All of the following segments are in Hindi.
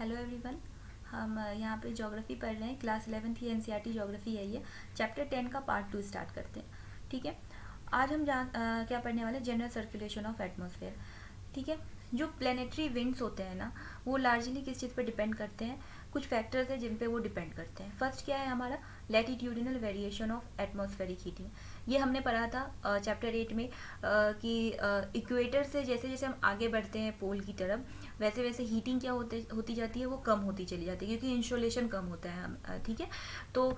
Hello everyone. हम यहाँ पे ज्योग्राफी पढ़ रहे हैं। क्लास 11 की एनसीईआरटी ज्योग्राफी है ये। चैप्टर 10 का पार्ट 2 स्टार्ट करते हैं। ठीक है। आज हम क्या पढ़ने वाले हैं, जनरल सर्कुलेशन ऑफ एटमॉस्फेयर। ठीक है। जो प्लेनेटरी विंड्स होते हैं ना, वो लार्जली किस चीज़ पर डिपेंड करते हैं। कुछ फैक्टर्स हैं जिन पे वो डिपेंड करते हैं। फर्स्ट क्या है हमारा, latitudinal variation of atmospheric heating. ये हमने पढ़ा था चैप्टर 8 में कि इक्वेटर से जैसे जैसे हम आगे बढ़ते हैं पोल की तरफ, वैसे वैसे हीटिंग क्या होती जाती है, वो कम होती चली जाती है क्योंकि इंसुलेशन कम होता है। हम ठीक है। तो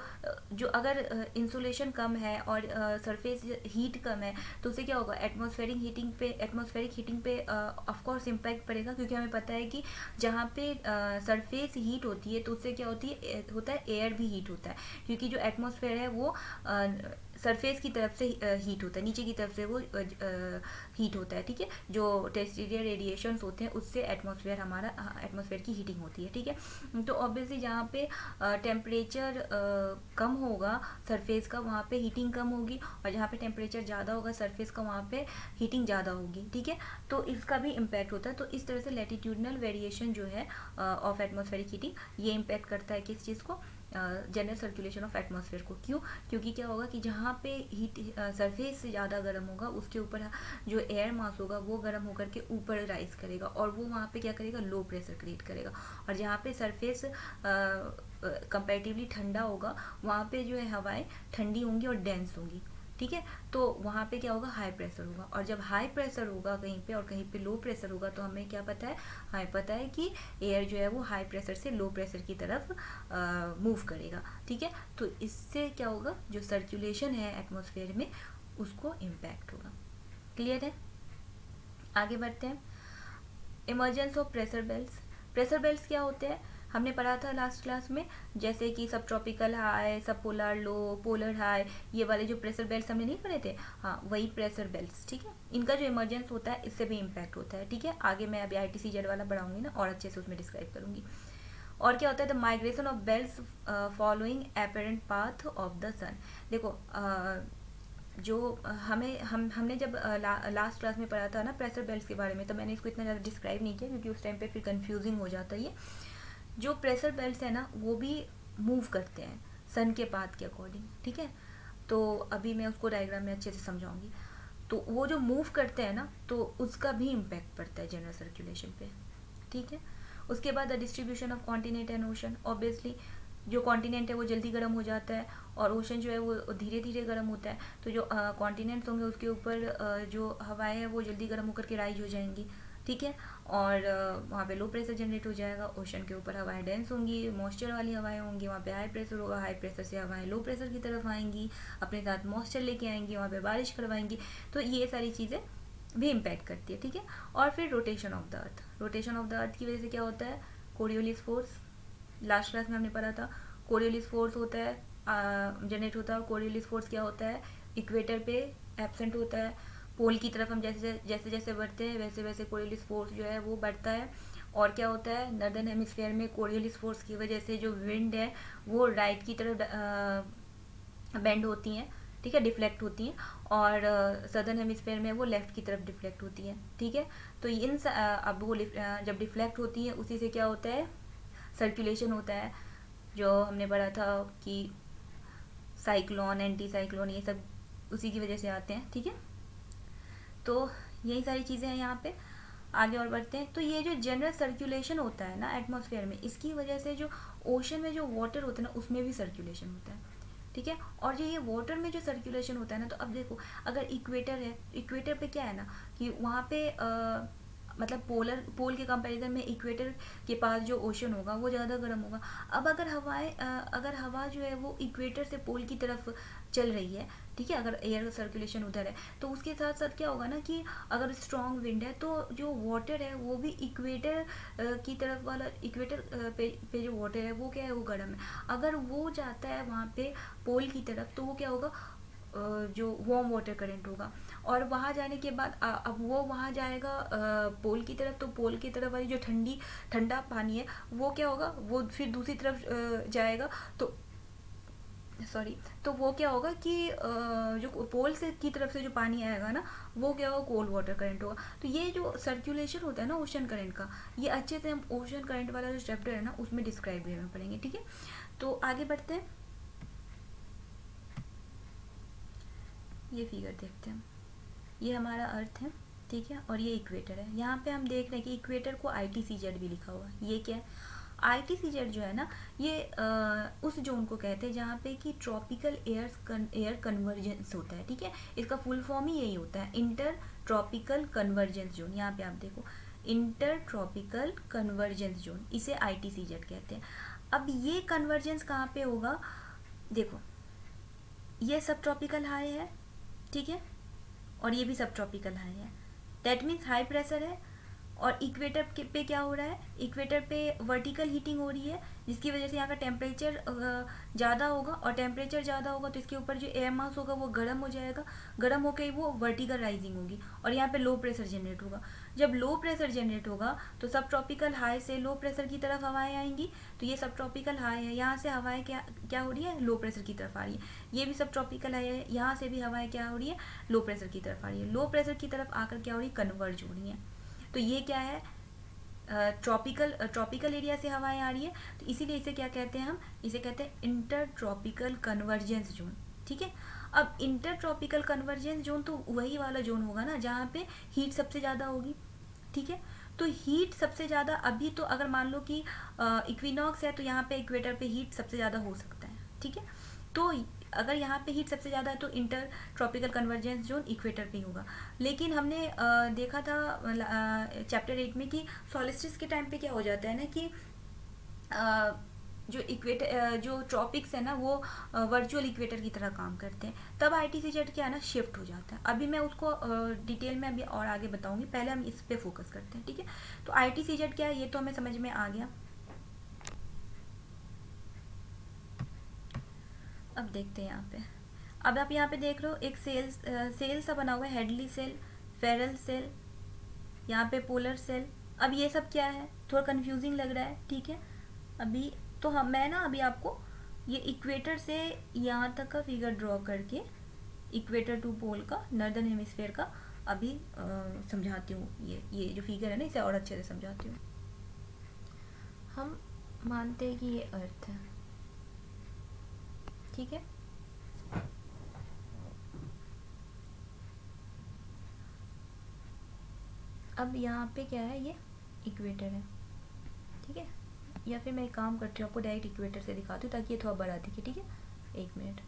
जो अगर इंसुलेशन कम है और सरफेस हीट कम है तो उससे क्या होगा, एटमॉस्फेरिक हीटिंग पे ऑफ कोर्स इम्पैक्ट पड़ेगा, क्योंकि हमें पता है कि जहाँ पे सरफेस हीट होती है तो उससे क्या होता है एयर भी हीट होता है, क्योंकि जो एटमॉस्फेयर है वो सरफेस की तरफ से हीट होता है, नीचे की तरफ से वो हीट होता है। ठीक है। जो टेरेस्ट्रियल रेडिएशंस होते हैं उससे एटमॉस्फेयर की हीटिंग होती है। ठीक है। तो ऑब्वियसली जहाँ पे टेम्परेचर कम होगा सरफेस का, वहाँ पे हीटिंग कम होगी, और जहाँ पे टेम्परेचर ज़्यादा होगा सरफेस का, वहाँ पे हीटिंग ज़्यादा होगी। ठीक है। तो इसका भी इम्पैक्ट होता है। तो इस तरह से लैटिट्यूडनल वेरिएशन जो है ऑफ एटमॉस्फेरिक हीटिंग, ये इम्पैक्ट करता है किस चीज़ को, जनरल सर्कुलेशन ऑफ एटमॉस्फेयर को। क्यों? क्योंकि क्या होगा कि जहाँ पे हीट सरफेस से ज़्यादा गर्म होगा उसके ऊपर जो एयर मास होगा वो गर्म होकर के ऊपर राइज करेगा, और वो वहाँ पे क्या करेगा, लो प्रेशर क्रिएट करेगा। और जहाँ पे सरफेस कंपैरेटिवली ठंडा होगा वहाँ पे जो है हवाएं ठंडी होंगी और डेंस होंगी। ठीक है। तो वहाँ पे क्या होगा, हाई प्रेशर होगा, और जब हाई प्रेशर होगा कहीं पे और कहीं पे लो प्रेशर होगा तो हमें क्या पता है, हमें पता है कि एयर जो है वो हाई प्रेशर से लो प्रेशर की तरफ मूव करेगा। ठीक है। तो इससे क्या होगा, जो सर्कुलेशन है एटमॉस्फेयर में उसको इम्पैक्ट होगा। क्लियर है? आगे बढ़ते हैं। Emergence of pressure belts. Pressure belts क्या होते हैं, हमने पढ़ा था लास्ट क्लास में, जैसे कि सब ट्रॉपिकल हाई, सब पोलर लो, पोलर हाई, ये वाले जो प्रेशर बेल्ट्स हमने नहीं पढ़े थे, हाँ वही प्रेशर बेल्ट्स। ठीक है। इनका जो इमरजेंस होता है इससे भी इम्पैक्ट होता है। ठीक है। आगे मैं अभी ITCZ वाला बढ़ाऊंगी ना, और अच्छे से उसमें डिस्क्राइब करूंगी। और क्या होता है, the migration of belts following apparent path of the sun. देखो जो हमने जब लास्ट क्लास में पढ़ा था ना प्रेशर बेल्ट्स के बारे में, तो मैंने इसको इतना ज़्यादा डिस्क्राइब नहीं किया क्योंकि उस टाइम पे फिर कंफ्यूजिंग हो जाता है। ये जो प्रेशर बेल्ट्स है ना वो भी मूव करते हैं सन के पाथ के अकॉर्डिंग। ठीक है। तो अभी मैं उसको डायग्राम में अच्छे से समझाऊंगी। तो वो जो मूव करते हैं ना तो उसका भी इम्पैक्ट पड़ता है जनरल सर्कुलेशन पे। ठीक है। उसके बाद the distribution of continent and ocean. Obviously जो कॉन्टिनेंट है वो जल्दी गर्म हो जाता है और ओशन जो है वो धीरे धीरे गर्म होता है। तो जो कॉन्टिनेंट्स होंगे उसके ऊपर जो हवाएं हैं वो जल्दी गर्म होकर के राइज हो जाएंगी। ठीक है। और वहाँ पे लो प्रेशर जनरेट हो जाएगा। ओशन के ऊपर हवाएं डेंस होंगी, मॉइस्चर वाली हवाएं होंगी, वहाँ पे हाई प्रेशर होगा, हाई प्रेशर से हवाएं लो प्रेशर की तरफ आएंगी, अपने साथ मॉइस्चर लेके आएंगी, वहाँ पे बारिश करवाएंगी। तो ये सारी चीज़ें भी इम्पैक्ट करती है। ठीक है। और फिर rotation of the earth. Rotation of the earth की वजह से क्या होता है, कोरियोलिस फोर्स। लास्ट क्लास में हमने पढ़ा था कोरियोलिस फोर्स होता है, जनरेट होता है। और कोरियोलिस फोर्स क्या होता है, इक्वेटर पे एब्सेंट होता है। पोल की तरफ हम जैसे जैसे जैसे बढ़ते हैं वैसे वैसे कोरियोलिस फोर्स जो है वो बढ़ता है। और क्या होता है, नॉर्दर्न हेमिस्फीयर में कोरियोलिस फोर्स की वजह से जो विंड है वो राइट की तरफ बेंड होती हैं। ठीक है, डिफ्लेक्ट होती हैं। और सदर्न हेमिस्फीयर में वो लेफ्ट की तरफ डिफ्लेक्ट होती हैं। ठीक है। तो अब वो जब डिफ्लेक्ट होती हैं उसी से क्या होता है, सर्कुलेशन होता है। जो हमने पढ़ा था कि साइक्लोन, एंटी साइक्लोन, ये सब उसी की वजह से आते हैं। ठीक है। तो यही सारी चीज़ें हैं यहाँ पे। आगे और बढ़ते हैं। तो ये जो जनरल सर्कुलेशन होता है ना एटमॉस्फेयर में, इसकी वजह से जो ओशन में जो वाटर होता है ना उसमें भी सर्कुलेशन होता है। ठीक है। और जो ये वाटर में जो सर्कुलेशन होता है ना, तो अब देखो अगर इक्वेटर है, इक्वेटर पे क्या है ना कि वहाँ पे मतलब पोल के कंपैरिजन में इक्वेटर के पास जो ओशन होगा वो ज़्यादा गर्म होगा। अब अगर हवा जो है वो इक्वेटर से पोल की तरफ चल रही है, ठीक है, अगर एयर सर्कुलेशन उधर है तो उसके साथ साथ क्या होगा ना कि अगर स्ट्रॉन्ग विंड है तो जो वाटर है वो भी इक्वेटर की तरफ वाला, इक्वेटर पे जो वाटर है वो क्या है, वो गर्म है। अगर वो जाता है वहाँ पे पोल की तरफ तो वो क्या होगा, जो वार्म वाटर करंट होगा। और वहाँ जाने के बाद अब वो वहाँ जाएगा पोल की तरफ, तो पोल की तरफ वाली जो ठंडा पानी है वो क्या होगा, वो फिर दूसरी तरफ जाएगा। तो सॉरी, तो वो क्या होगा कि जो पोल से की तरफ से जो पानी आएगा ना, वो क्या होगा, कोल्ड वाटर करंट होगा। तो ये जो सर्कुलेशन होता है ना ओशन करंट का, ये अच्छे से हम ओशन करंट वाला जो चैप्टर है ना उसमें डिस्क्राइब करना पड़ेंगे, ठीक है। तो आगे बढ़ते हैं, ये फिगर देखते हैं। ये हमारा अर्थ है, ठीक है, और ये इक्वेटर है। यहाँ पे हम देख रहे हैं कि इक्वेटर को ITCZ भी लिखा हुआ है। ये क्या है, ITCZ जो है ना, ये उस जोन को कहते हैं जहाँ पे कि ट्रॉपिकल एयर कन्वर्जेंस होता है, ठीक है। इसका फुल फॉर्म ही यही होता है, इंटर ट्रॉपिकल कन्वर्जेंस जोन। यहाँ पे आप देखो, इंटर ट्रॉपिकल कन्वर्जेंस जोन, इसे ITCZ कहते हैं। अब ये कन्वर्जेंस कहाँ पे होगा, देखो ये सब ट्रॉपिकल हाई है, ठीक है, और ये भी सब ट्रॉपिकल हाई है। दैट मीन्स हाई प्रेशर है। और इक्वेटर पे क्या हो रहा है, इक्वेटर पे वर्टिकल हीटिंग हो रही है, जिसकी वजह से यहाँ का टेम्परेचर ज़्यादा होगा, और टेम्परेचर ज़्यादा होगा तो इसके ऊपर जो एयर मास होगा वो गर्म हो जाएगा, गर्म होकर वो वर्टिकल राइजिंग होगी, और यहाँ पे लो प्रेशर जनरेट होगा। जब लो प्रेशर जनरेट होगा तो सब ट्रॉपिकल हाई से लो प्रेशर की तरफ हवाएं आएंगी। तो ये सब ट्रॉपिकल हाई है, यहाँ से हवाएं क्या क्या हो रही है, लो प्रेशर की तरफ आ रही है। ये भी सब ट्रॉपिकल हाई है, यहाँ से भी हवाएं क्या हो रही है, लो प्रेशर की तरफ आ रही है। लो प्रेशर की तरफ आकर क्या हो रही है, कन्वर्ज हो रही है। तो ये क्या है, ट्रॉपिकल एरिया से हवाएं आ रही है, तो इसीलिए इसे क्या कहते हैं, हम इसे कहते हैं इंटर ट्रॉपिकल कन्वर्जेंस जोन, ठीक है। अब इंटर ट्रॉपिकल कन्वर्जेंस जोन तो वही वाला जोन होगा ना जहाँ पे हीट सबसे ज़्यादा होगी, ठीक है। तो हीट सबसे ज़्यादा अभी तो अगर मान लो कि इक्विनॉक्स है तो यहाँ पे इक्वेटर पे हीट सबसे ज़्यादा हो सकता है, ठीक है। तो अगर यहाँ पे हीट सबसे ज़्यादा है तो inter tropical convergence zone equator पे ही होगा। लेकिन हमने देखा था चैप्टर 8 में कि सॉलिस्टिस के टाइम पे क्या हो जाता है ना कि जो इक्वेटर जो ट्रॉपिक्स है ना वो वर्चुअल इक्वेटर की तरह काम करते हैं, तब ITCZ क्या है ना शिफ्ट हो जाता है। अभी मैं उसको डिटेल में अभी और आगे बताऊंगी, पहले हम इस पे फोकस करते हैं, ठीक है। तो ITCZ क्या है ये तो हमें समझ में आ गया। अब देखते हैं यहाँ पे, अब आप यहाँ पे देख रहे हो एक सेल सा बना हुआ है, हेडली सेल, फेरल सेल, यहाँ पे पोलर सेल। अब ये सब क्या है, थोड़ा कंफ्यूजिंग लग रहा है, ठीक है। अभी तो मैं ना अभी आपको ये इक्वेटर से यहाँ तक का फिगर ड्रॉ करके इक्वेटर टू पोल का, नॉर्दर्न हेमिस्फेयर का अभी समझाती हूँ। ये जो फिगर है ना इसे और अच्छे से समझाती हूँ। हम मानते हैं कि ये अर्थ है, ठीक है। अब यहाँ पे क्या है, ये इक्वेटर है, ठीक है। या फिर मैं एक काम करती हूँ, आपको डायरेक्ट इक्वेटर से दिखाती हूँ ताकि ये थोड़ा बड़ा दिखे, ठीक है। एक मिनट,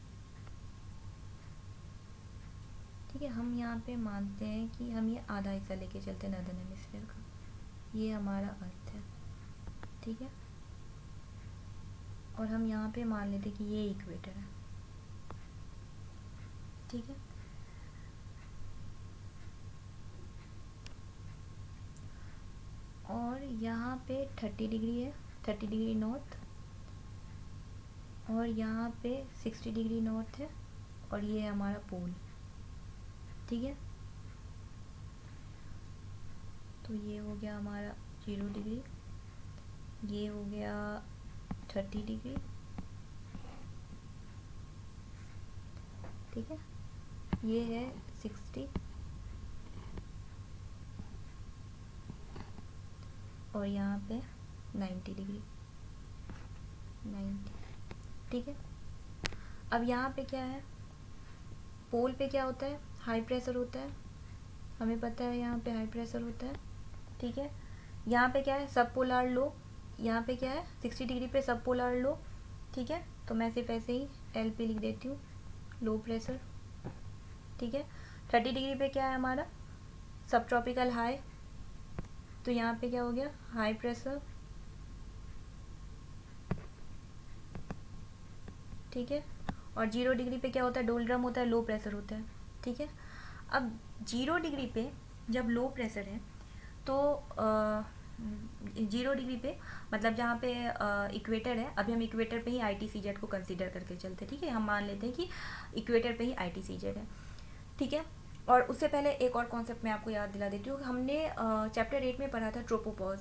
ठीक है। हम यहाँ पे मानते हैं कि हम ये आधा हिस्सा लेके चलते हैं नॉर्दर्न हेमिस्फीयर का, ये हमारा अर्थ है, ठीक है। और हम यहाँ पे मान लेते हैं कि ये इक्वेटर है, ठीक है। और यहाँ पे 30 डिग्री है, 30 डिग्री नॉर्थ, और यहाँ पे 60 डिग्री नॉर्थ है, और ये है हमारा पोल, ठीक है। तो ये हो गया हमारा 0 डिग्री, ये हो गया 30 डिग्री, ठीक है। ये है 60, और यहाँ पे 90 डिग्री, 90, ठीक है। अब यहाँ पे क्या है, पोल पे क्या होता है, हाई प्रेशर होता है, हमें पता है यहाँ पे हाई प्रेशर होता है, ठीक है। यहाँ पे क्या है, सब पोलर लो, यहाँ पे क्या है 60 डिग्री पे सब पोलर लो, ठीक है। तो मैं सिर्फ ऐसे ही एल पे लिख देती हूँ, लो प्रेशर, ठीक है। 30 डिग्री पे क्या है हमारा सब ट्रॉपिकल हाई, तो यहाँ पे क्या हो गया हाई प्रेशर, ठीक है। और 0 डिग्री पे क्या होता है, डोलड्रम होता है, लो प्रेशर होता है, ठीक है। अब 0 डिग्री पे जब लो प्रेशर है तो 0 डिग्री पे मतलब जहाँ पे इक्वेटर है, अभी हम इक्वेटर पे ही ITCZ को कंसीडर करके चलते हैं, ठीक है। हम मान लेते हैं कि इक्वेटर पे ही ITCZ है, ठीक है। और उससे पहले एक और कॉन्सेप्ट मैं आपको याद दिला देती हूँ, हमने चैप्टर 8 में पढ़ा था ट्रोपोपॉज।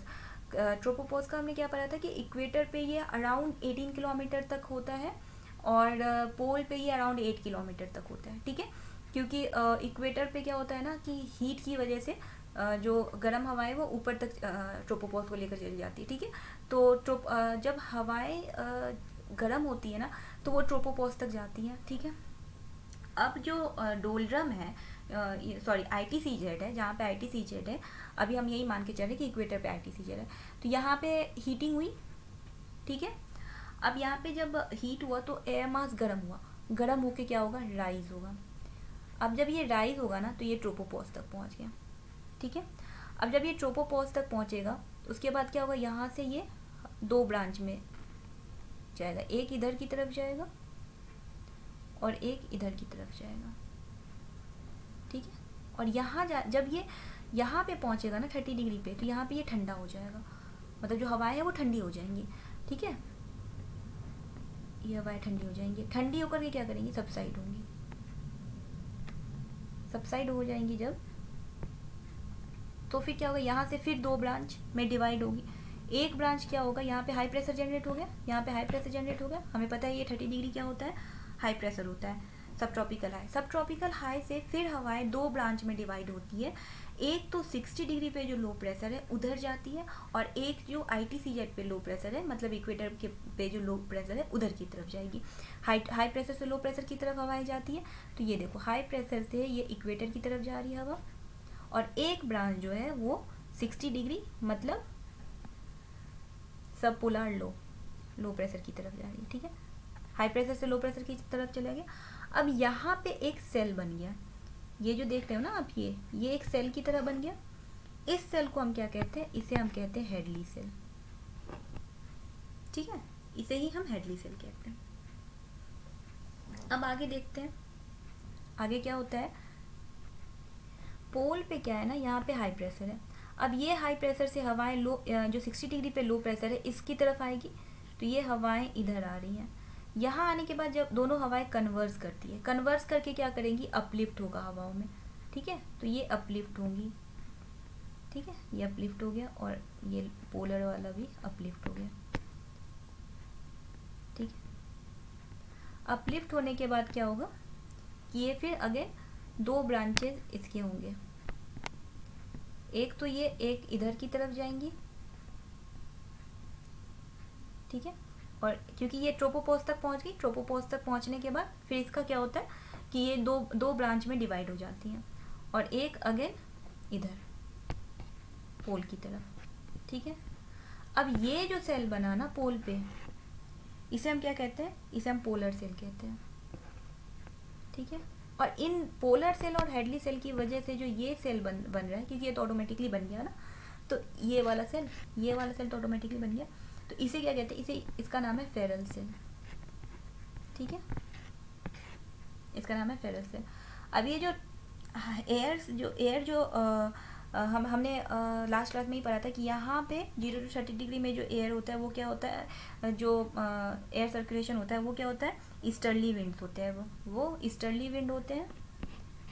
ट्रोपोपॉज का हमने क्या पढ़ा था कि इक्वेटर पे ये अराउंड 18 किलोमीटर तक होता है, और पोल पे ये अराउंड 8 किलोमीटर तक होता है, ठीक है। क्योंकि इक्वेटर पे क्या होता है ना कि हीट की वजह से जो गर्म हवाएं वो ऊपर तक ट्रोपोपॉज को लेकर चली जाती है, ठीक है। तो जब हवाएं गर्म होती है ना तो वो ट्रोपोपॉज तक जाती हैं, ठीक है। अब जो डोलड्रम है, सॉरी ITCZ है, जहाँ पे ITCZ है, अभी हम यही मान के चले कि इक्वेटर पे ITCZ है, तो यहाँ पे हीटिंग हुई, ठीक है। अब यहाँ पे जब हीट हुआ तो एयर मास गर्म हुआ, गर्म होके क्या होगा, राइज होगा। अब जब ये राइज होगा ना तो ये ट्रोपोपॉज तक पहुँच गया, ठीक है। अब जब ये ट्रोपोपॉज तक पहुँचेगा उसके बाद क्या होगा, यहाँ से ये 2 ब्रांच में जाएगा, एक इधर की तरफ जाएगा और एक इधर की तरफ जाएगा, ठीक है। और यहाँ जब ये यहाँ पे पहुँचेगा ना 30 डिग्री पे, तो यहाँ पे ये ठंडा हो जाएगा, मतलब जो हवाएं हैं वो ठंडी हो जाएंगी, ठीक है। ये हवाएं ठंडी हो जाएंगी, ठंडी होकर के क्या करेंगी, सबसाइड होंगी, सबसाइड हो जाएंगी जब, तो फिर क्या होगा, यहाँ से फिर 2 ब्रांच में डिवाइड होगी। एक ब्रांच क्या होगा, यहाँ पे हाई प्रेशर जनरेट हो गया, यहाँ पे हाई प्रेशर जनरेट हो गया, हमें पता है ये 30 डिग्री क्या होता है, हाई प्रेशर होता है, सब ट्रॉपिकल हाई। सब ट्रॉपिकल हाई से फिर हवाएं 2 ब्रांच में डिवाइड होती है, एक तो 60 डिग्री पे जो लो प्रेशर है उधर जाती है, और एक जो ITCZ पे लो प्रेशर है, मतलब इक्वेटर के पे जो लो प्रेशर है उधर की तरफ जाएगी। हाई प्रेशर से लो प्रेशर की तरफ हवाएं जाती है, तो ये देखो हाई प्रेशर से ये इक्वेटर की तरफ जा रही है हवा, और एक ब्रांच जो है वो 60 डिग्री मतलब सब पोलर लो प्रेशर की तरफ जा रही है, ठीक है। हाई प्रेशर से लो प्रेशर की तरफ चला गया। अब यहाँ पे एक सेल बन गया, ये जो देख रहे हो ना आप, ये एक सेल की तरह बन गया। इस सेल को हम क्या कहते हैं, इसे हम कहते हैं हेडली सेल, ठीक है, इसे ही हम हेडली सेल कहते हैं। अब आगे देखते हैं आगे क्या होता है। पोल पे क्या है ना, यहाँ पे हाई प्रेशर है। अब ये हाई प्रेशर से हवाएं लो, जो 60 डिग्री पे लो प्रेशर है इसकी तरफ आएगी, तो ये हवाएं इधर आ रही हैं। यहाँ आने के बाद जब दोनों हवाएं कन्वर्स करती है, कन्वर्स करके क्या करेंगी, अपलिफ्ट होगा हवाओं में, ठीक है। तो ये अपलिफ्ट होंगी, ठीक है, ये अपलिफ्ट हो गया, और ये पोलर वाला भी अपलिफ्ट हो गया, ठीक है। अपलिफ्ट होने के बाद क्या होगा कि ये फिर अगेन 2 ब्रांचेस इसके होंगे, एक तो ये एक इधर की तरफ जाएंगी, ठीक है। और क्योंकि ये ट्रोपोपॉज तक पहुंच गई, ट्रोपोपॉज तक पहुंचने के बाद फिर इसका क्या होता है कि ये दो ब्रांच में डिवाइड हो जाती हैं, और एक अगेन इधर पोल की तरफ, ठीक है। अब ये जो सेल बना ना पोल पे, इसे हम क्या कहते हैं, इसे हम पोलर सेल कहते हैं, ठीक है। और इन पोलर सेल और हेडली सेल की वजह से जो ये सेल बन रहा है, क्योंकि ये तो ऑटोमेटिकली बन गया ना, तो ये वाला सेल तो ऑटोमेटिकली बन गया, तो इसे क्या कहते हैं, इसका नाम है फेरल सेल, ठीक है, इसका नाम है फेरल सेल। अब ये जो एयर जो हमने लास्ट क्लास में ही पढ़ा था कि यहाँ पे 0 to 30 डिग्री में जो एयर होता है वो क्या होता है, जो एयर सर्कुलेशन होता है वो क्या होता है, ईस्टर्ली विंड्स होते हैं, वो ईस्टर्ली विंड होते हैं।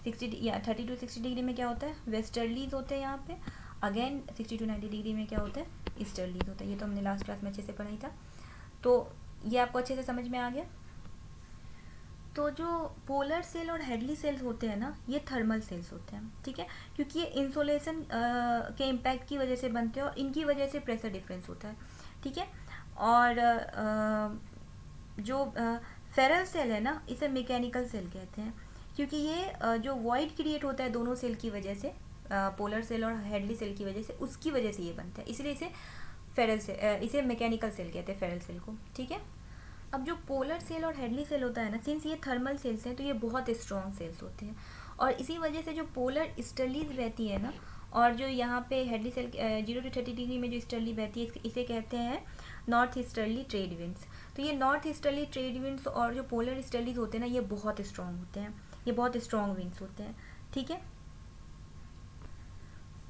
30 to 60 डिग्री में क्या होता है, वेस्टर्लीज होते हैं यहाँ पे, अगेन 60 to 90 डिग्री में क्या होता है, ईस्टर्लीज होता है। ये तो हमने लास्ट क्लास में अच्छे से पढ़ाई था, तो ये आपको अच्छे से समझ में आ गया। तो जो पोलर सेल और हेडली सेल्स होते हैं ना, ये थर्मल सेल्स होते हैं, ठीक है, क्योंकि ये इंसोलेशन के इम्पैक्ट की वजह से बनते हैं, और इनकी वजह से प्रेशर डिफरेंस होता है, ठीक है। और जो फेरल सेल है ना, इसे मैकेनिकल सेल कहते हैं, क्योंकि ये जो वॉइड क्रिएट होता है दोनों सेल की वजह से, पोलर सेल और हेडली सेल की वजह से, उसकी वजह से ये बनता है, इसलिए इसे मैकेनिकल सेल कहते हैं, फेरल सेल को, ठीक है। अब जो पोलर सेल और हेडली सेल होता है ना, सिंस ये थर्मल सेल्स हैं तो ये बहुत स्ट्रॉन्ग सेल्स होते हैं, और इसी वजह से जो पोलर ईस्टर्लीज बहती है ना, और जो यहाँ पे हेडली सेल 0 to 30 डिग्री में जो ईस्टर्ली बहती है, इसे कहते हैं नॉर्थ ईस्टर्ली ट्रेड विंड्स। तो ये नॉर्थ ईस्टर्ली ट्रेड विंड्स और जो पोलर ईस्टर्लीज होते हैं ना, ये बहुत स्ट्रॉन्ग होते हैं, ये बहुत स्ट्रॉन्ग विंड्स होते हैं, ठीक है।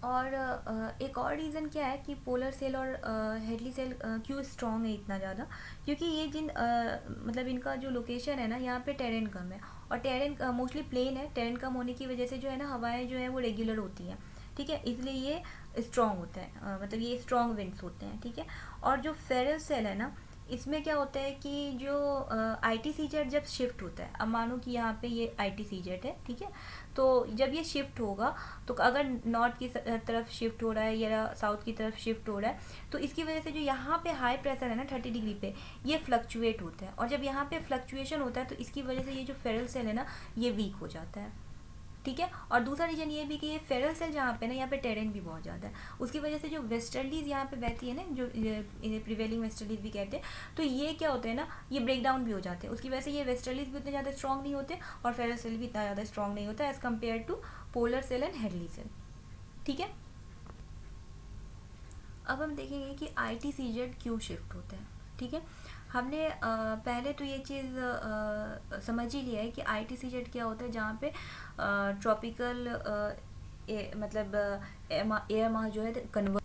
और एक और रीज़न क्या है कि पोलर सेल और हेडली सेल क्यों स्ट्रॉन्ग है इतना ज़्यादा, क्योंकि ये मतलब इनका जो लोकेशन है ना, यहाँ पे टेरेन कम है, और टेरेन मोस्टली प्लेन है, टेरेन कम होने की वजह से जो है ना हवाएं जो है वो रेगुलर होती हैं, ठीक है, इसलिए ये स्ट्रॉन्ग होता है, मतलब ये स्ट्रॉन्ग विंड्स होते हैं, ठीक है। और जो फेरल सेल है ना, इसमें क्या होता है कि जो ITCZ जब शिफ्ट होता है, अब मानो कि यहाँ पे ये ITCZ है, ठीक है, तो जब ये शिफ्ट होगा तो अगर नॉर्थ की तरफ शिफ्ट हो रहा है या साउथ की तरफ शिफ्ट हो रहा है तो इसकी वजह से जो यहाँ पे हाई प्रेशर है ना 30 डिग्री पे, ये फ्लक्चुएट होता है, और जब यहाँ पे फ्लक्चुएशन होता है तो इसकी वजह से ये जो फेरल सेल है ना ये वीक हो जाता है, ठीक है। और दूसरा रीजन ये भी कि ये फेरल सेल जहाँ पे ना यहाँ पे टेरेन भी बहुत ज़्यादा है, उसकी वजह से जो वेस्टर्लीज यहाँ पे बहती है ना, जो इन्हें प्रिवेलिंग वेस्टर्लीज भी कहते हैं, तो ये क्या होते हैं ना, ये ब्रेक डाउन भी हो जाते हैं, उसकी वजह से ये वेस्टर्लीज भी उतने ज़्यादा स्ट्रॉन्ग नहीं होते और फेरल सेल भी इतना ज़्यादा स्ट्रॉन्ग नहीं होता as compare to polar cell and Hadley cell, ठीक है। अब हम देखेंगे कि ITCZ क्यों शिफ्ट होता है, ठीक है। हमने पहले तो ये चीज़ समझ ही लिया है कि ITCZ क्या होता है, जहाँ पे ट्रॉपिकल मतलब एयर मास जो है कन्वर्ट,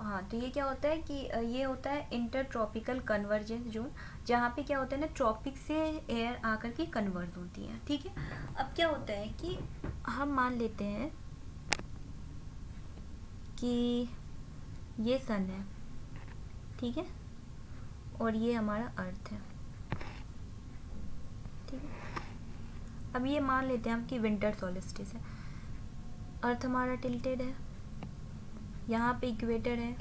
हाँ, तो ये क्या होता है कि ये होता है इंटर ट्रॉपिकल कन्वर्जेंस जोन, जहाँ पे क्या होता है ना, ट्रॉपिक से एयर आकर के कन्वर्ज होती है, ठीक है। अब क्या होता है कि हम मान लेते हैं कि ये सन है, ठीक है, और ये हमारा अर्थ है, ठीक है। अब ये मान लेते हैं हम कि विंटर सॉलिस्टिस है, अर्थ हमारा टिल्टेड है, यहाँ पे इक्वेटर है,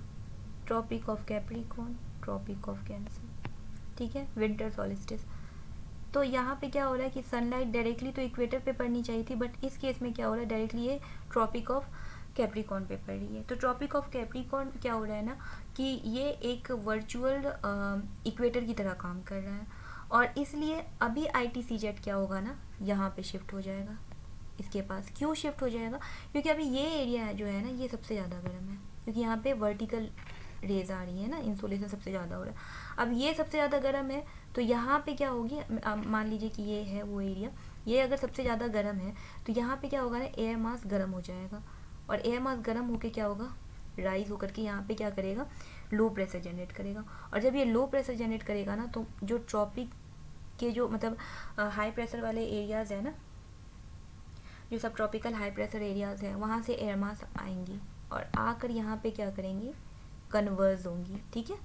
tropic of Capricorn, tropic of Cancer, ठीक है, विंटर सॉलिस्टिस। तो यहाँ पे क्या हो रहा है कि सनलाइट डायरेक्टली तो इक्वेटर पे पड़नी चाहिए थी, बट इस केस में क्या हो रहा है, डायरेक्टली ये ट्रॉपिक ऑफ कैप्रिकॉर्न पे पड़ रही है। तो ट्रॉपिक ऑफ कैप्रिकॉर्न क्या हो रहा है ना कि ये एक वर्चुअल इक्वेटर की तरह काम कर रहा है, और इसलिए अभी ITCZ क्या होगा ना, यहाँ पे शिफ्ट हो जाएगा इसके पास। क्यों शिफ्ट हो जाएगा, क्योंकि अभी ये एरिया जो है ना ये सबसे ज़्यादा गर्म है, क्योंकि यहाँ पे वर्टिकल रेज आ रही है ना, इंसोलेशन सबसे ज़्यादा हो रहा है। अब ये सबसे ज़्यादा गर्म है तो यहाँ पे क्या होगी, मान लीजिए कि ये है वो एरिया, ये अगर सबसे ज़्यादा गर्म है तो यहाँ पे क्या होगा ना, एयर मास गर्म हो जाएगा, और एयर मास गर्म होकर क्या होगा, राइज होकर के यहाँ पे क्या करेगा, लो प्रेशर जनरेट करेगा। और जब ये लो प्रेशर जनरेट करेगा ना तो जो ट्रॉपिक के जो मतलब हाई प्रेशर वाले एरियाज़ है ना, जो सब ट्रॉपिकल हाई प्रेशर एरियाज़ हैं, वहाँ से एयर मास आएंगी और आकर यहाँ पे क्या करेंगी, कन्वर्ज होंगी, ठीक है,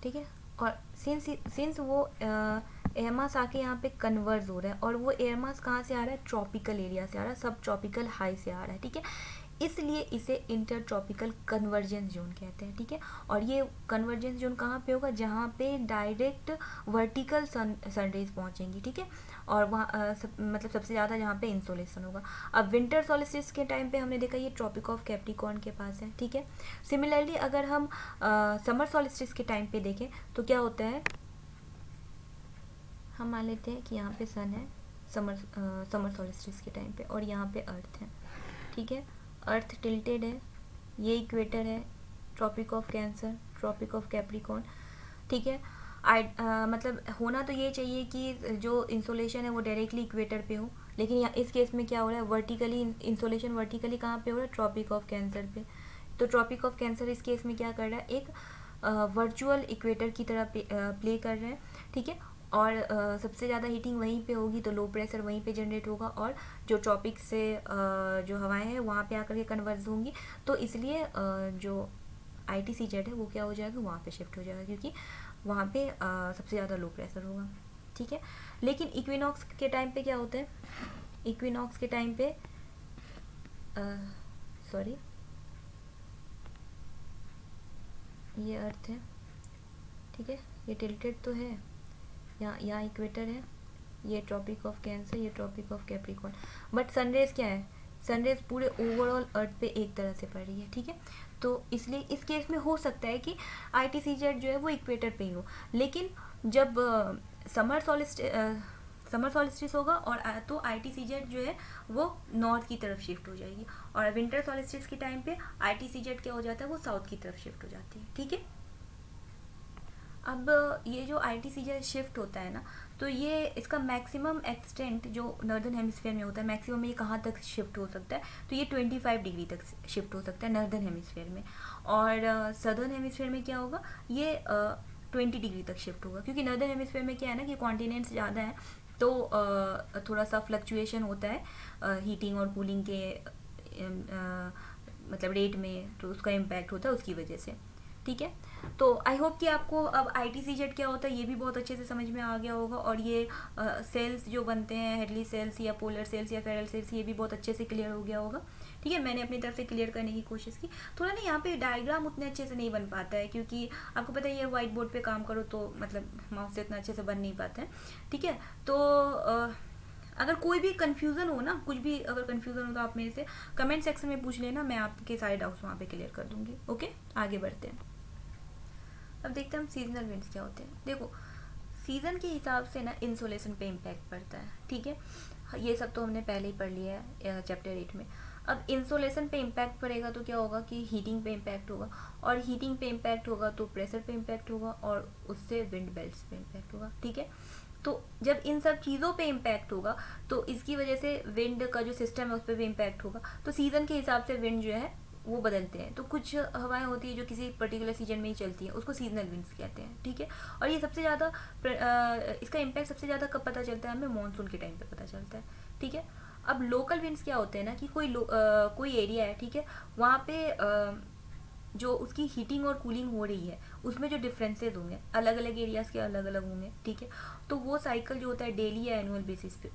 ठीक है। और सिंस वो एयर मास आके यहाँ पे कन्वर्ज हो रहा है, और वो एयर मास कहाँ से आ रहा है, ट्रॉपिकल एरिया से आ रहा है, सब ट्रॉपिकल हाई से आ रहा है, ठीक है, इसलिए इसे इंटर ट्रॉपिकल कन्वर्जेंस जोन कहते हैं, ठीक है। और ये कन्वर्जेंस जोन कहाँ पे होगा, जहाँ पे डायरेक्ट वर्टिकल सनरेज पहुँचेंगी, ठीक है, और वहाँ मतलब सबसे ज़्यादा जहाँ पे इंसोलेशन होगा। अब विंटर सॉलिस्टिस के टाइम पे हमने देखा ये ट्रॉपिक ऑफ कैप्रिकॉर्न के पास है, ठीक है। सिमिलरली अगर हम समर सॉलिस्टिस के टाइम पे देखें तो क्या होता है, हम मान लेते हैं कि यहाँ पे सन है समर सॉलिस्टिस के टाइम पे, और यहाँ पे अर्थ है, ठीक है, अर्थ टिल्टेड है, ये इक्वेटर है, tropic of Cancer, tropic of Capricorn, ठीक है। मतलब होना तो ये चाहिए कि जो इंसोलेशन है वो डायरेक्टली इक्वेटर पे हो, लेकिन यहाँ इस केस में क्या हो रहा है, वर्टिकली इंसोलेशन वर्टिकली कहाँ पे हो रहा है, ट्रॉपिक ऑफ कैंसर पे। तो ट्रॉपिक ऑफ कैंसर इस केस में क्या कर रहा है, एक वर्चुअल इक्वेटर की तरह प्ले कर रहा है, ठीक है। और सबसे ज़्यादा हीटिंग वहीं पे होगी तो लो प्रेशर वहीं पे जनरेट होगा, और जो ट्रॉपिक से जो हवाएं हैं वहाँ पे आकर के कन्वर्ज होंगी, तो इसलिए जो ITCZ है वो क्या हो जाएगा, वहाँ पे शिफ्ट हो जाएगा, क्योंकि वहाँ पे सबसे ज़्यादा लो प्रेशर होगा, ठीक है। लेकिन इक्विनॉक्स के टाइम पे क्या होता है, इक्विनॉक्स के टाइम पे सॉरी, ये अर्थ है, ठीक है, ये टिल्टेड तो है, यहाँ इक्वेटर है, ये ट्रॉपिक ऑफ कैंसर, ये tropic of Capricorn, but sun rays क्या है, सनरेज पूरे ओवरऑल अर्थ पे एक तरह से पड़ रही है, ठीक है। तो इसलिए इस केस में हो सकता है कि ITCZ जो है वो इक्वेटर पे ही हो, लेकिन जब समर सॉलिस्टिस होगा और तो ITCZ जो है वो नॉर्थ की तरफ शिफ्ट हो जाएगी, और विंटर सॉलिस्टिस के टाइम पे ITCZ क्या हो जाता है, वो साउथ की तरफ शिफ्ट हो जाती है, ठीक है। अब ये जो ITCZ शिफ्ट होता है ना, तो ये इसका मैक्सिमम एक्सटेंट जो नॉर्दर्न हेमिस्फीयर में होता है, मैक्सिमम ये कहाँ तक शिफ्ट हो सकता है, तो ये 25 डिग्री तक शिफ्ट हो सकता है नॉर्दर्न हेमिस्फीयर में, और सदर्न हेमिस्फीयर में क्या होगा, ये 20 डिग्री तक शिफ्ट होगा, क्योंकि नॉर्दर्न हेमिस्फीयर में क्या है ना कि कॉन्टिनेंट्स ज़्यादा हैं, तो थोड़ा सा फ्लक्चुएशन होता है हीटिंग और कूलिंग के मतलब रेट में तो उसका इम्पैक्ट होता है उसकी वजह से, ठीक है। तो आई होप कि आपको अब ITCZ क्या होता है ये भी बहुत अच्छे से समझ में आ गया होगा, और ये सेल्स जो बनते हैं हेडली सेल्स या पोलर सेल्स या फेरल सेल्स ये भी बहुत अच्छे से क्लियर हो गया होगा, ठीक है। मैंने अपनी तरफ से क्लियर करने की कोशिश की। थोड़ा ना यहाँ पे डायग्राम उतने अच्छे से नहीं बन पाता है, क्योंकि आपको पता है ये व्हाइट बोर्ड पे काम करो तो मतलब माउस से इतना अच्छे से बन नहीं पाता है, ठीक है। तो अगर कोई भी कन्फ्यूज़न हो ना, कुछ भी अगर कन्फ्यूज़न हो तो आप मेरे से कमेंट सेक्शन में पूछ लेना, मैं आपके सारे डाउट्स वहाँ पे क्लियर कर दूँगी। ओके, आगे बढ़ते हैं। अब देखते हैं हम सीजनल विंड्स क्या होते हैं। देखो, सीज़न के हिसाब से ना इंसोलेशन पे इम्पैक्ट पड़ता है, ठीक है। ये सब तो हमने पहले ही पढ़ लिया है चैप्टर 8 में। अब इंसोलेशन पे इम्पैक्ट पड़ेगा तो क्या होगा कि हीटिंग पे इम्पैक्ट होगा, और हीटिंग पे इम्पैक्ट होगा तो प्रेशर पे इम्पैक्ट होगा, और उससे विंड बेल्ट्स पे इम्पैक्ट होगा, ठीक है। तो जब इन सब चीज़ों पे इम्पैक्ट होगा तो इसकी वजह से विंड का जो सिस्टम है उस पर भी इम्पैक्ट होगा। तो सीज़न के हिसाब से विंड जो है वो बदलते हैं। तो कुछ हवाएं होती है जो किसी पर्टिकुलर सीजन में ही चलती हैं, उसको सीजनल विंड्स कहते हैं, ठीक है। और ये सबसे ज़्यादा इसका इम्पैक्ट सबसे ज़्यादा कब पता चलता है हमें, मानसून के टाइम पे पता चलता है, ठीक है। अब लोकल विंड्स क्या होते हैं ना कि कोई एरिया है, ठीक है, वहाँ पे जो उसकी हीटिंग और कूलिंग हो रही है उसमें जो डिफरेंसेस होंगे अलग अलग एरियाज़ के अलग अलग होंगे, ठीक है। तो वो साइकिल जो होता है डेली या एनुअल बेसिस पे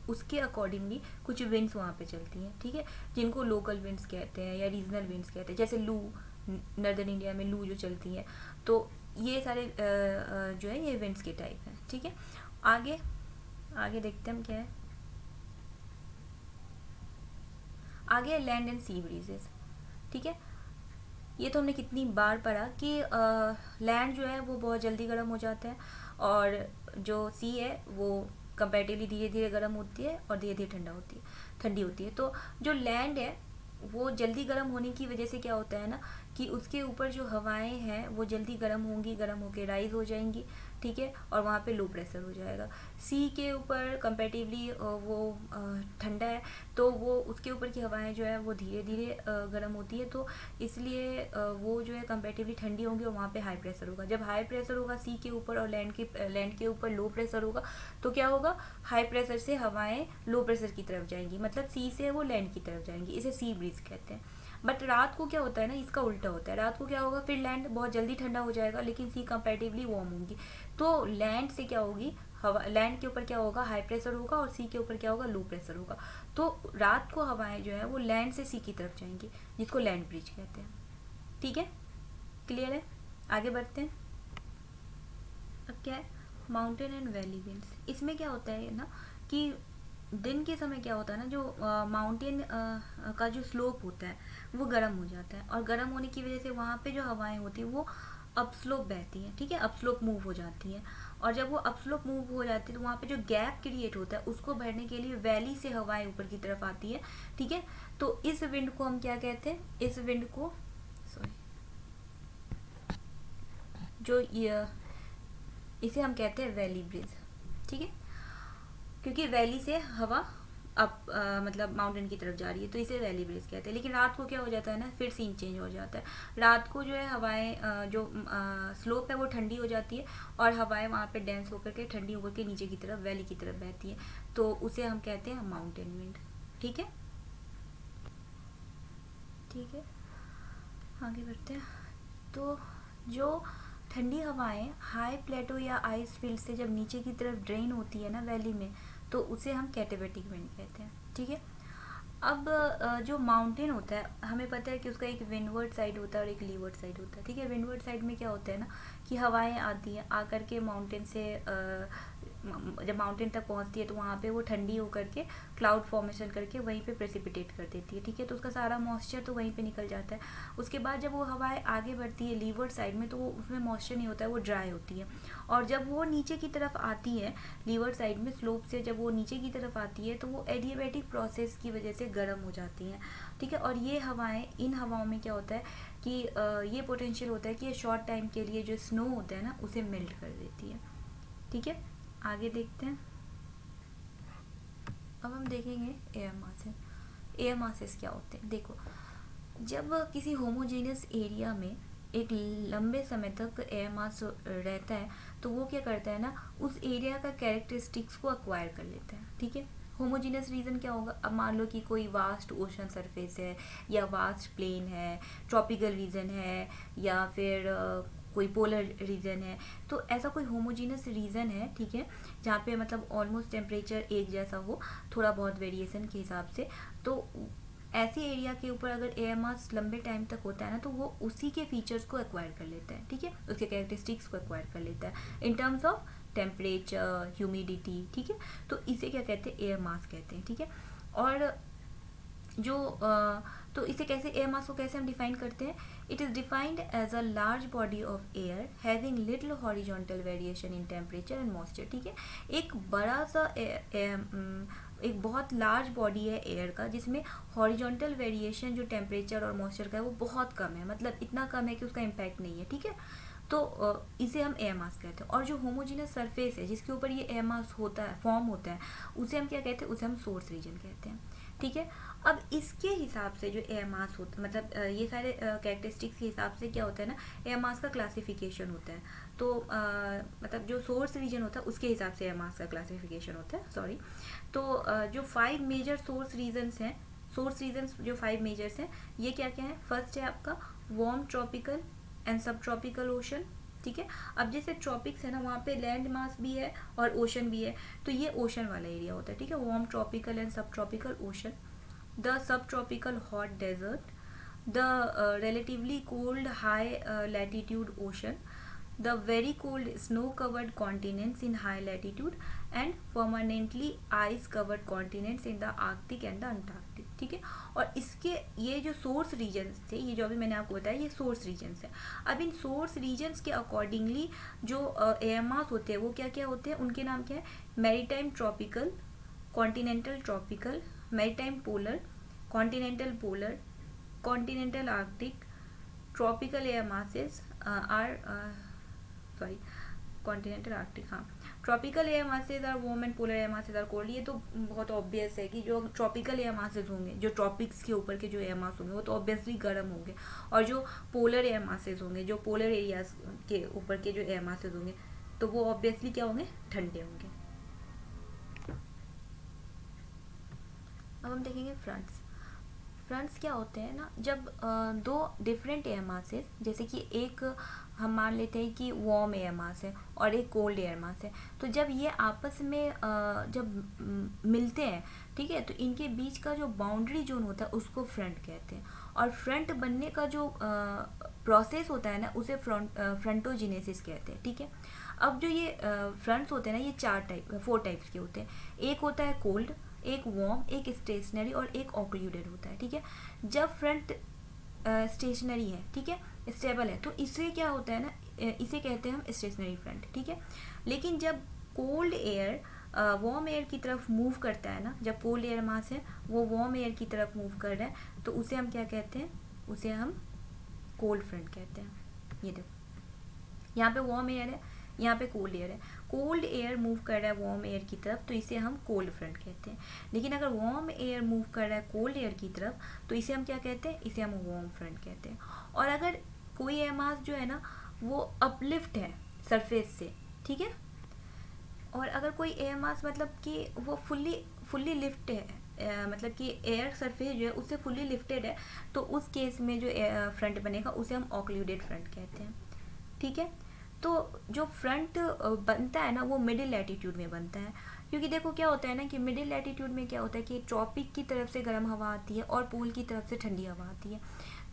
उसके अकॉर्डिंगली कुछ विंड्स वहाँ पे चलती हैं, ठीक है, जिनको लोकल विंड्स कहते हैं या रीजनल विंड्स कहते हैं। जैसे लू, नर्दर्न इंडिया में लू जो चलती है, तो ये सारे जो है ये विंड्स के टाइप हैं, ठीक है। आगे आगे देखते हैं हम क्या है। आगे लैंड एंड सी ब्रीजेस, ठीक है। ये तो हमने कितनी बार पढ़ा कि लैंड जो है वो बहुत जल्दी गर्म हो जाता है, और जो सी है वो कंपैरेटिवली धीरे धीरे गर्म होती है और धीरे धीरे ठंडी होती है। तो जो लैंड है वो जल्दी गर्म होने की वजह से क्या होता है ना कि उसके ऊपर जो हवाएं हैं वो जल्दी गर्म होंगी, गर्म होकर राइज हो जाएंगी, ठीक है, और वहाँ पे लो प्रेशर हो जाएगा। सी के ऊपर कंपैरेटिवली वो ठंडा है, तो वो उसके ऊपर की हवाएं जो है वो धीरे धीरे गर्म होती है, तो इसलिए वो जो है कंपैरेटिवली ठंडी होंगी और वहाँ पे हाई प्रेशर होगा। जब हाई प्रेशर होगा सी के ऊपर और लैंड के ऊपर लो प्रेशर होगा, तो क्या होगा, हाई प्रेशर से हवाएं लो प्रेशर की तरफ जाएंगी, मतलब सी से वो लैंड की तरफ जाएंगी, इसे सी ब्रीज कहते हैं। बट रात को क्या होता है ना, इसका उल्टा होता है। रात को क्या होगा, फिर लैंड बहुत जल्दी ठंडा हो जाएगा लेकिन सी कंपैरेटिवली वार्म होगी। तो लैंड से क्या होगी, हवा लैंड के ऊपर क्या होगा, हाई प्रेशर होगा, और सी के ऊपर क्या होगा, लो प्रेशर होगा। तो रात को हवाएं जो है वो लैंड से सी की तरफ जाएंगी, जिसको लैंड ब्रिज कहते हैं, ठीक है। क्लियर है, आगे बढ़ते हैं। अब क्या है, माउंटेन एंड वैली विंड्स। इसमें क्या होता है ना कि दिन के समय क्या होता है ना, जो माउंटेन का जो स्लोप होता है वो गर्म हो जाता है, और गर्म होने की वजह से वहाँ पे जो हवाएं होती हैं वो अप स्लोप बहती हैं, ठीक है, अप स्लोप मूव हो जाती हैं। और जब वो अप स्लोप मूव हो जाती है तो वहाँ पे जो गैप क्रिएट होता है उसको भरने के लिए वैली से हवाएं ऊपर की तरफ आती है, ठीक है। तो इस विंड को हम क्या कहते हैं, इस विंड को सॉरी जो इसे हम कहते हैं वैली ब्रिज, ठीक है, क्योंकि वैली से हवा अब मतलब माउंटेन की तरफ जा रही है, तो इसे वैली ब्रिज कहते हैं। लेकिन रात को क्या हो जाता है ना, फिर सीन चेंज हो जाता है। रात को जो है हवाएं जो स्लोप है वो ठंडी हो जाती है, और हवाएं वहाँ पे डेंस होकर के ठंडी होकर के नीचे की तरफ वैली की तरफ बहती है, तो उसे हम कहते हैं माउंटेन विंड, ठीक है, ठीक है। आगे बढ़ते हैं। तो जो ठंडी हवाएं हाई प्लेटो या आइस फील्ड से जब नीचे की तरफ ड्रेन होती है ना वैली में, तो उसे हम कैटाबैटिक विंड कहते हैं, ठीक है। अब जो माउंटेन होता है हमें पता है कि उसका एक विंडवर्ड साइड होता है और एक लीवर्ड साइड होता है, ठीक है। विंडवर्ड साइड में क्या होता है ना कि हवाएं आती हैं, आकर के माउंटेन से जब माउंटेन तक पहुंचती है तो वहाँ पे वो ठंडी होकर के क्लाउड फॉर्मेशन करके वहीं पे प्रेसिपिटेट कर देती है, ठीक है। तो उसका सारा मॉइस्चर तो वहीं पे निकल जाता है। उसके बाद जब वो हवाएं आगे बढ़ती है लीवर्ड साइड में, तो वो उसमें मॉइस्चर नहीं होता है, वो ड्राई होती है। और जब वो नीचे की तरफ आती है लीवर्ड साइड में स्लोप से, जब वो नीचे की तरफ आती है तो वो एडियाबैटिक प्रोसेस की वजह से गर्म हो जाती हैं, ठीक है। और ये हवाएं, इन हवाओं में क्या होता है कि ये पोटेंशियल होता है कि ये शॉर्ट टाइम के लिए जो स्नो होता है ना उसे मेल्ट कर देती है, ठीक है। आगे देखते हैं। अब हम देखेंगे एयर मासेस। एयर मासेस क्या होते हैं, देखो, जब किसी होमोजेनियस एरिया में एक लंबे समय तक एयर मास रहता है तो वो क्या करता है ना, उस एरिया का कैरेक्टरिस्टिक्स को अक्वायर कर लेता है, ठीक है। होमोजीनियस रीजन क्या होगा? अब मान लो कि कोई वास्ट ओशन सरफेस है या वास्ट प्लेन है, ट्रॉपिकल रीजन है या फिर कोई पोलर रीजन है, तो ऐसा कोई होमोजीनियस रीजन है, ठीक है, जहाँ पे मतलब ऑलमोस्ट टेम्परेचर एक जैसा हो, थोड़ा बहुत वेरिएशन के हिसाब से, तो ऐसे एरिया के ऊपर अगर एयर मास लंबे टाइम तक होता है ना, तो वो उसी के फीचर्स को एक्वायर कर लेता है, ठीक है, उसके कैरेक्टरिस्टिक्स को एक्वायर कर लेता है in terms of temperature, humidity, ठीक है। तो इसे क्या कहते हैं? एयर मास कहते हैं, ठीक है। और जो तो इसे कैसे, एयर मास को कैसे हम डिफाइन करते हैं? It is defined as a large body of air having little horizontal variation in temperature and moisture, ठीक है। एक बड़ा सा एक बहुत लार्ज बॉडी है एयर का, जिसमें हॉरिजॉन्टल वेरिएशन जो टेम्परेचर और मॉइस्चर का है वो बहुत कम है, मतलब इतना कम है कि उसका इम्पैक्ट नहीं है, ठीक है। तो इसे हम एयर मास कहते हैं। और जो होमोजीनियस सरफेस है जिसके ऊपर ये एयर मास होता है, फॉर्म होता है, उसे हम क्या कहते हैं? उसे हम सोर्स रीजन कहते हैं, ठीक है। अब इसके हिसाब से जो एयर मास होता, मतलब ये सारे कैरेक्टरिस्टिक्स के हिसाब से क्या होता है ना, एयर मास का क्लासिफिकेशन होता है। तो मतलब जो सोर्स रीजन होता है उसके हिसाब से एयर मास का क्लासिफिकेशन होता है, सॉरी। तो जो 5 मेजर सोर्स रीजन्स हैं, सोर्स रीजन्स जो 5 मेजर्स हैं, ये क्या क्या है? फर्स्ट है आपका warm tropical and subtropical ocean, ठीक है। अब जैसे ट्रॉपिक्स है ना, वहाँ पे लैंड मास भी है और ओशन भी है, तो ये ओशन वाला एरिया होता है, ठीक है। Warm tropical and subtropical ocean, the subtropical hot desert, the relatively cold high latitude ocean, the very cold snow covered continents in high latitude and permanently ice covered continents in the Arctic and the Antarctic, ठीक है। और इसके ये जो सोर्स रीजन्स थे, ये जो अभी मैंने आपको बताया, ये सोर्स रीजन्स है। अब इन सोर्स रीजन्स के अकॉर्डिंगली जो एयर मास होते हैं वो क्या क्या होते हैं, उनके नाम क्या है? Maritime tropical, continental tropical, maritime polar, continental polar, continental arctic, tropical air masses are sorry continental arctic, हाँ, tropical air masses are warm and polar air masses are cold। ये तो बहुत ऑब्वियस है कि जो tropical air masses होंगे, जो ट्रॉपिक्स के ऊपर के जो एयर मास होंगे वो तो ऑब्वियसली गर्म होंगे, और जो पोलर एयर मासेज होंगे, जो पोलर एरियाज के ऊपर के जो एयर मासेज होंगे, तो वो ऑब्वियसली क्या होंगे? ठंडे होंगे। अब हम देखेंगे फ्रंट्स। फ्रंट्स क्या होते हैं ना, जब दो डिफरेंट एयर मास है, जैसे कि एक हम मान लेते हैं कि वार्म एयर मास है और एक कोल्ड एयर मास है, तो जब ये आपस में जब मिलते हैं, ठीक है, तो इनके बीच का जो बाउंड्री जोन होता है उसको फ्रंट कहते हैं। और फ्रंट बनने का जो प्रोसेस होता है ना, उसे फ्रंटोजिनेसिस कहते हैं, ठीक है। अब जो ये फ्रंट्स होते हैं ना, ये 4 टाइप्स के होते हैं। एक होता है कोल्ड, एक वार्म, एक स्टेशनरी और एक ऑक्लूडेड होता है, ठीक है। जब फ्रंट स्टेशनरी है, ठीक है, स्टेबल है, तो इससे क्या होता है ना, इसे कहते हैं हम स्टेशनरी फ्रंट, ठीक है। लेकिन जब कोल्ड एयर वार्म एयर की तरफ मूव करता है ना, जब कोल्ड एयर मास है वो वार्म एयर की तरफ मूव कर रहा है, तो उसे हम क्या कहते हैं? उसे हम कोल्ड फ्रंट कहते हैं। ये देखो, यहाँ पे वार्म एयर है, यहाँ पे कोल्ड एयर है, कोल्ड एयर मूव कर रहा है वार्म एयर की तरफ, तो इसे हम कोल्ड फ्रंट कहते हैं। लेकिन अगर वार्म एयर मूव कर रहा है कोल्ड एयर की तरफ, तो इसे हम क्या कहते हैं? इसे हम वार्म फ्रंट कहते हैं। और अगर कोई एयर मास जो है ना वो अपलिफ्ट है सरफेस से, ठीक है, और अगर कोई एयर मास मतलब कि वो फुल्ली लिफ्ट है, मतलब कि एयर सरफेस जो है उससे फुल्ली लिफ्टेड है, तो उस केस में जो फ्रंट बनेगा उसे हम ऑक्लूडेड फ्रंट कहते हैं, ठीक है। तो जो फ्रंट बनता है ना वो मिडिल लैटिट्यूड में बनता है, क्योंकि देखो क्या होता है ना कि मिडिल लैटिट्यूड में क्या होता है कि ट्रॉपिक की तरफ से गर्म हवा आती है और पोल की तरफ से ठंडी हवा आती है,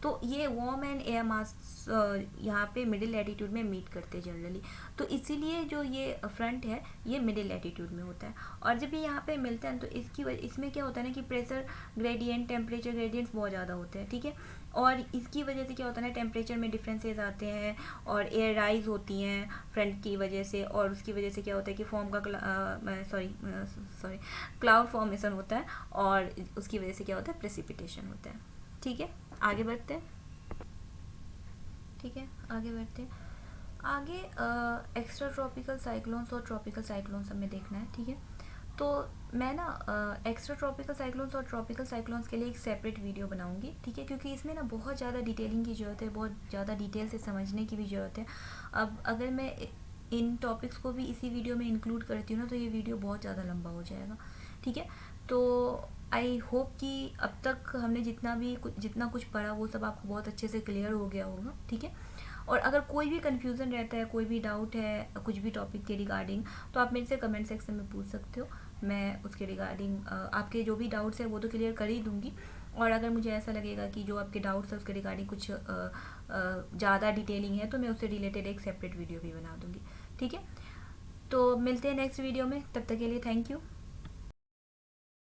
तो ये वार्म एंड एयर मास यहाँ पे मिडिल लैटिट्यूड में मीट करते हैं जनरली, तो इसीलिए जो ये फ्रंट है ये मिडिल लैटिट्यूड में होता है। और जब ये यहाँ पे मिलते हैं तो इसमें क्या होता है ना कि प्रेशर ग्रेडियंट, टेम्परेचर ग्रेडियंट्स बहुत ज़्यादा होते हैं, ठीक है। और इसकी वजह से क्या होता है ना, टेम्परेचर में डिफरेंसेस आते हैं और एयर राइज होती हैं फ्रंट की वजह से, और उसकी वजह से क्या होता है कि क्लाउड फॉर्मेशन होता है, और उसकी वजह से क्या होता है? प्रेसिपिटेशन होता है, ठीक है। आगे बढ़ते हैं, ठीक है, आगे बढ़ते हैं। आगे एक्स्ट्रा ट्रॉपिकल साइक्लोन्स और ट्रॉपिकल साइक्लोन्स हमें देखना है, ठीक है। तो मैं ना एक्स्ट्रा ट्रॉपिकल साइक्लोन्स और ट्रॉपिकल साइक्लोन्स के लिए एक सेपरेट वीडियो बनाऊंगी, ठीक है, क्योंकि इसमें ना बहुत ज़्यादा डिटेलिंग की ज़रूरत है, बहुत ज़्यादा डिटेल से समझने की भी ज़रूरत है। अब अगर मैं इन टॉपिक्स को भी इसी वीडियो में इंक्लूड करती हूँ ना, तो ये वीडियो बहुत ज़्यादा लंबा हो जाएगा, ठीक है। तो आई होप कि अब तक हमने जितना कुछ पढ़ा वो सब आपको बहुत अच्छे से क्लियर हो गया होगा, ठीक है। और अगर कोई भी कन्फ्यूज़न रहता है, कोई भी डाउट है कुछ भी टॉपिक के रिगार्डिंग, तो आप मेरे से कमेंट सेक्शन में पूछ सकते हो। मैं उसके रिगार्डिंग आपके जो भी डाउट्स है वो तो क्लियर कर ही दूँगी। और अगर मुझे ऐसा लगेगा कि जो आपके डाउट्स है उसके रिगार्डिंग कुछ ज़्यादा डिटेलिंग है तो मैं उससे रिलेटेड एक सेपरेट वीडियो भी बना दूँगी, ठीक है। तो मिलते हैं नेक्स्ट वीडियो में, तब तक के लिए थैंक यू।